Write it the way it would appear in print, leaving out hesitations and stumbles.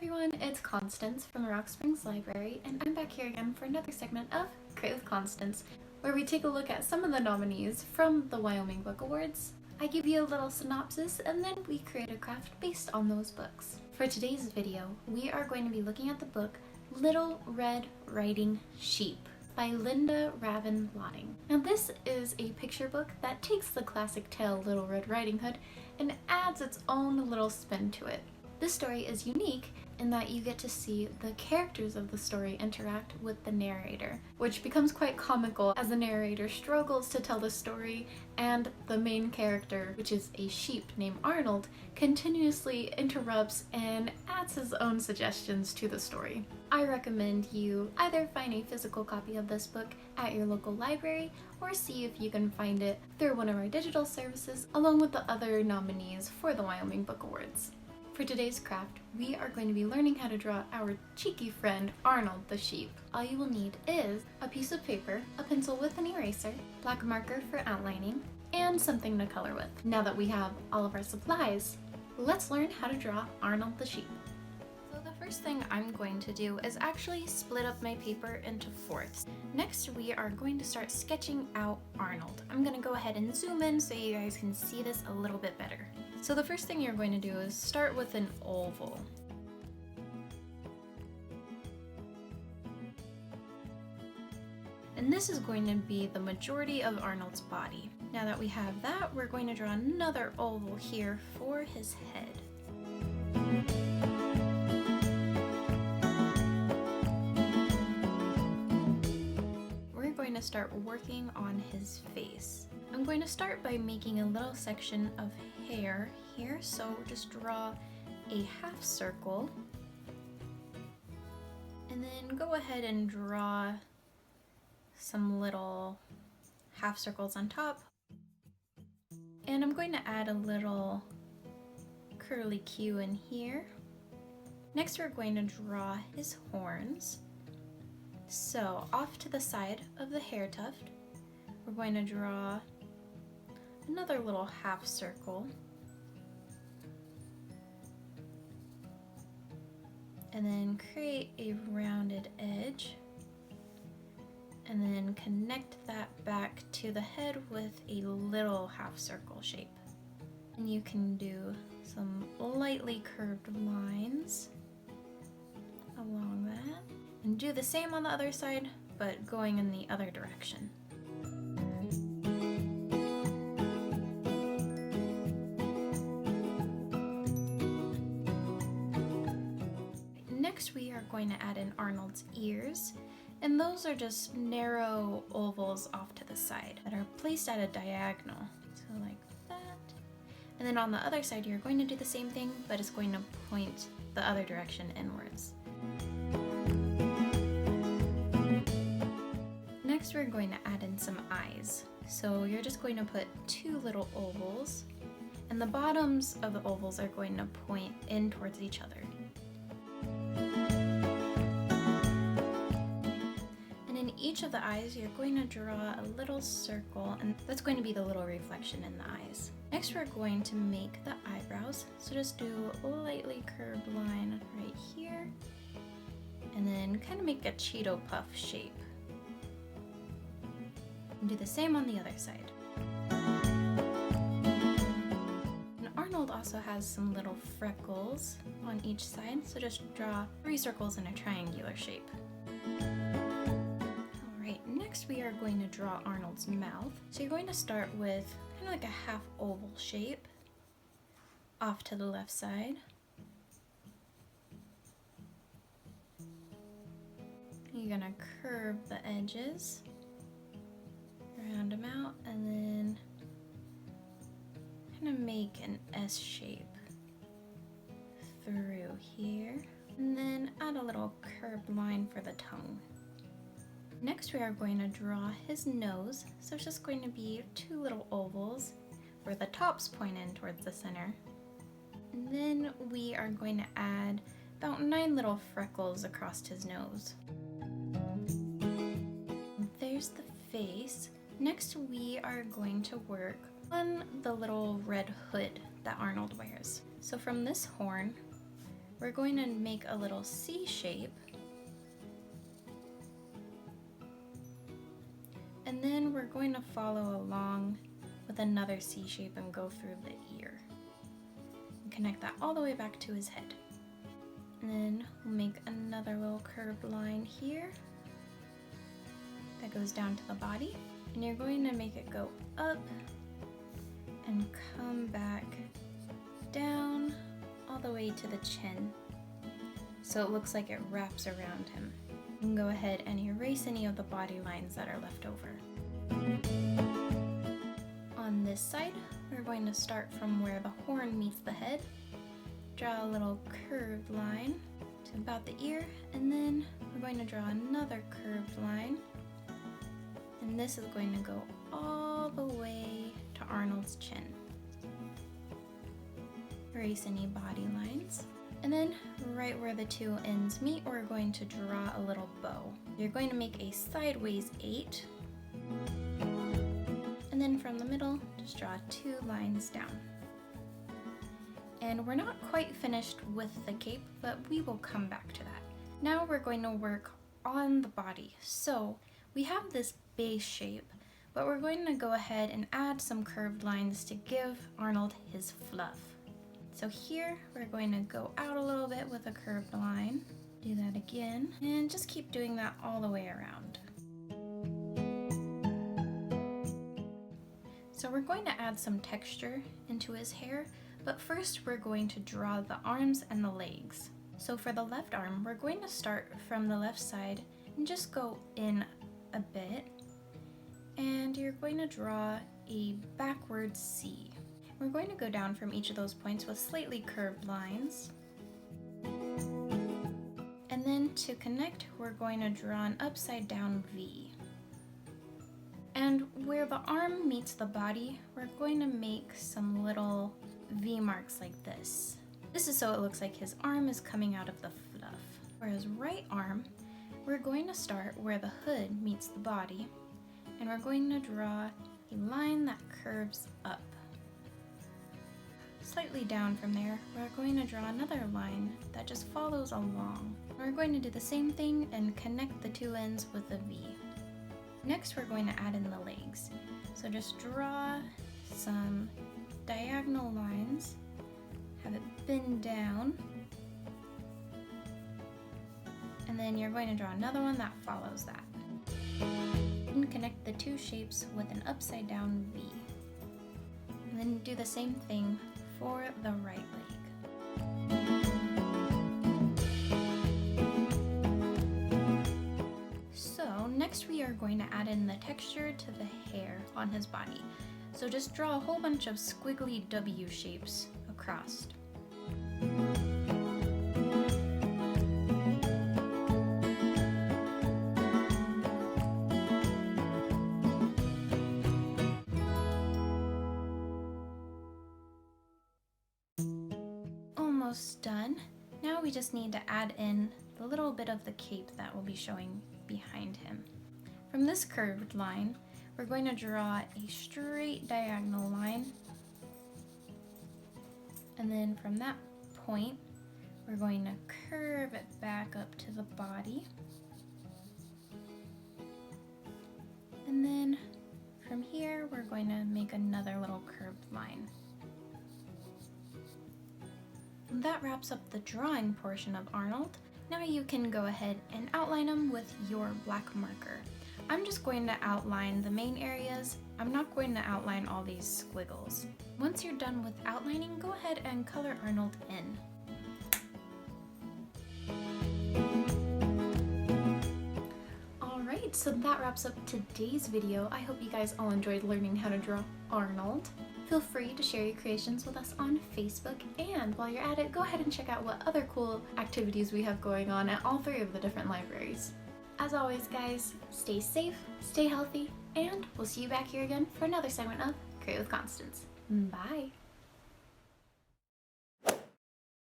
everyone, it's Konstanz from the Rock Springs Library, and I'm back here again for another segment of Create with Konstanz, where we take a look at some of the nominees from the Wyoming Book Awards. I give you a little synopsis, and then we create a craft based on those books. For today's video, we are going to be looking at the book Little Red Riding Sheep by Linda Ravin Lodding. Now this is a picture book that takes the classic tale Little Red Riding Hood and adds its own little spin to it. This story is unique in that you get to see the characters of the story interact with the narrator, which becomes quite comical as the narrator struggles to tell the story and the main character, which is a sheep named Arnold, continuously interrupts and adds his own suggestions to the story. I recommend you either find a physical copy of this book at your local library or see if you can find it through one of our digital services along with the other nominees for the Wyoming Book Awards. For today's craft, we are going to be learning how to draw our cheeky friend Arnold the sheep. All you will need is a piece of paper, a pencil with an eraser, black marker for outlining, and something to color with. Now that we have all of our supplies, let's learn how to draw Arnold the sheep. So the first thing I'm going to do is actually split up my paper into fourths. Next, we are going to start sketching out Arnold. I'm going to go ahead and zoom in so you guys can see this a little bit better. So the first thing you're going to do is start with an oval. And this is going to be the majority of Arnold's body. Now that we have that, we're going to draw another oval here for his head. We're going to start working on his face. I'm going to start by making a little section of hair here, so just draw a half circle and then go ahead and draw some little half circles on top, and I'm going to add a little curly Q in here. Next we're going to draw his horns. So off to the side of the hair tuft we're going to draw another little half circle and then create a rounded edge and then connect that back to the head with a little half circle shape. And you can do some lightly curved lines along that and do the same on the other side but going in the other direction. Next we are going to add in Arnold's ears, and those are just narrow ovals off to the side that are placed at a diagonal, so like that. And then on the other side you're going to do the same thing, but it's going to point the other direction inwards. Next we're going to add in some eyes. So you're just going to put two little ovals, and the bottoms of the ovals are going to point in towards each other. Each of the eyes, you're going to draw a little circle, and that's going to be the little reflection in the eyes. Next, we're going to make the eyebrows. So just do a lightly curved line right here, and then kind of make a Cheeto Puff shape. And do the same on the other side. And Arnold also has some little freckles on each side, so just draw 3 circles in a triangular shape. Next we are going to draw Arnold's mouth. So you're going to start with kind of like a half oval shape off to the left side. You're going to curve the edges, round them out, and then kind of make an S shape through here. And then add a little curved line for the tongue. Next we are going to draw his nose, so it's just going to be 2 little ovals where the tops point in towards the center. And then we are going to add about 9 little freckles across his nose. There's the face. Next we are going to work on the little red hood that Arnold wears. So from this horn, we're going to make a little C shape. And then we're going to follow along with another C shape and go through the ear. And connect that all the way back to his head. And then we'll make another little curved line here that goes down to the body. And you're going to make it go up and come back down all the way to the chin. So it looks like it wraps around him. You can go ahead and erase any of the body lines that are left over. On this side, we're going to start from where the horn meets the head. Draw a little curved line to about the ear, and then we're going to draw another curved line. And this is going to go all the way to Arnold's chin. Erase any body lines. And then right where the two ends meet, we're going to draw a little bow. You're going to make a sideways 8. And then from the middle, just draw 2 lines down. And we're not quite finished with the cape, but we will come back to that. Now we're going to work on the body. So we have this base shape, but we're going to go ahead and add some curved lines to give Arnold his fluff. So here we're going to go out a little bit with a curved line. Do that again, and just keep doing that all the way around. So we're going to add some texture into his hair, but first we're going to draw the arms and the legs. So for the left arm, we're going to start from the left side and just go in a bit, and you're going to draw a backward C. We're going to go down from each of those points with slightly curved lines. And then to connect, we're going to draw an upside down V. And where the arm meets the body, we're going to make some little V marks like this. This is so it looks like his arm is coming out of the fluff. For his right arm, we're going to start where the hood meets the body, and we're going to draw a line that curves up. Slightly down from there, we're going to draw another line that just follows along. We're going to do the same thing and connect the two ends with a V. Next, we're going to add in the legs. So just draw some diagonal lines, have it bend down, and then you're going to draw another one that follows that. And connect the two shapes with an upside down V. And then do the same thing for the right leg. So next we are going to add in the texture to the hair on his body. So just draw a whole bunch of squiggly W shapes across. Almost done. Now we just need to add in the little bit of the cape that will be showing behind him. From this curved line, we're going to draw a straight diagonal line, and then from that point, we're going to curve it back up to the body, and then from here, we're going to make another little curved line. And that wraps up the drawing portion of Arnold. Now you can go ahead and outline him with your black marker. I'm just going to outline the main areas. I'm not going to outline all these squiggles. Once you're done with outlining, go ahead and color Arnold in. Alright, so that wraps up today's video. I hope you guys all enjoyed learning how to draw Arnold. Feel free to share your creations with us on Facebook, and while you're at it, go ahead and check out what other cool activities we have going on at all 3 of the different libraries. As always, guys, stay safe, stay healthy, and we'll see you back here again for another segment of Create with Konstanz. Bye!